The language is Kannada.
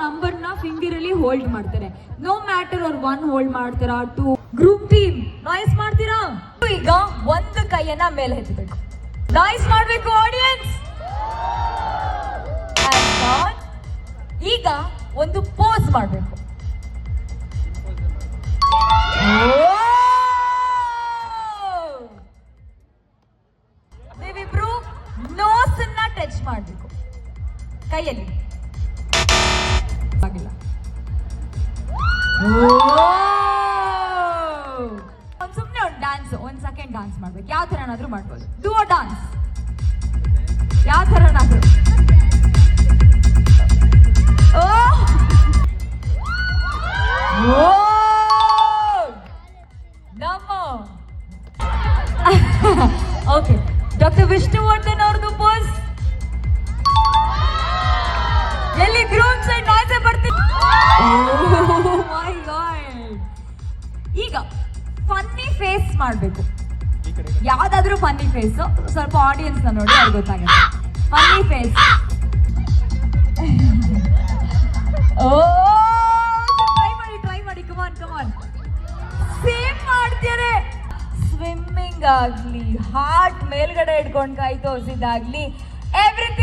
ನಂಬರ್ನ ಫಿಂಗರ್ ಅಲ್ಲಿ ಹೋಲ್ಡ್ ಮಾಡ್ತಾರೆ. ನೋ ಮ್ಯಾಟರ್ ಅವ್ರು 1 ಹೋಲ್ಡ್ ಮಾಡ್ತೀರಾ 2. ಗ್ರೂಪ್ ಟೀಮ್ ನಾಯ್ಸ್ ಮಾಡ್ತೀರಾ? ಈಗ ಒಂದು ಕೈಯನ್ನ ಮೇಲೆ ಎತ್ತಬೇಕು, ನಾಯ್ಸ್ ಮಾಡ್ಬೇಕು ಆಡಿಯನ್ಸ್. ಈಗ ಒಂದು ಪೋಸ್ ಮಾಡ್ಬೇಕು. ನೀವಿಬ್ರು ನೋಸ್ ಅನ್ನ ಟಚ್ ಮಾಡ್ಬೇಕು ಕೈಯಲ್ಲಿ. ಆಗಿಲ್ಲ. ಸುಮ್ನೆ ಒಂದು ಡ್ಯಾನ್ಸ್, 1 ಸೆಕೆಂಡ್ ಡ್ಯಾನ್ಸ್ ಮಾಡ್ಬೇಕು. ಯಾವ ತರನಾದ್ರೂ ಮಾಡ್ಬೋದು. ಡೂ ಅ ಡಾನ್ಸ್, ಯಾವ ತರನಾದ್ರೂ. ಓಕೆ, ಡಾಕ್ಟರ್ ವಿಷ್ಣುವರ್ಧನ್ ಅವ್ರದ್ದು ಪೋಸ್. ಎಲ್ಲಿ ಗ್ರೂಪ್ ಸೈಡ್ ನಾಯ್ಸೆ ಬರ್ತೀನಿ. ಮೈ ಗಾಡ್. ಈಗ ಫನ್ನಿ ಫೇಸ್ ಮಾಡಬೇಕು. ಯಾವ್ದಾದ್ರೂ ಫನ್ನಿ ಫೇಸ್. ಸ್ವಲ್ಪ ಆಡಿಯನ್ಸ್ ನ ನೋಡಿ ಅವ್ರಿಗೆ ಗೊತ್ತಾಗುತ್ತೆ. Funny face. ಟ್ರೈ ಮಾಡಿ. ಕಮಾನ್. ಸೇಮ್ ಮಾಡ್ತೀರಿ. ಸ್ವಿಮ್ಮಿಂಗ್ ಆಗ್ಲಿ, ಹಾರ್ಟ್ ಮೇಲ್ಗಡೆ ಇಟ್ಕೊಂಡು ಕೈ ತೋರಿಸಿದಾಗ್ಲಿ, ಎವ್ರಿಥಿಂಗ್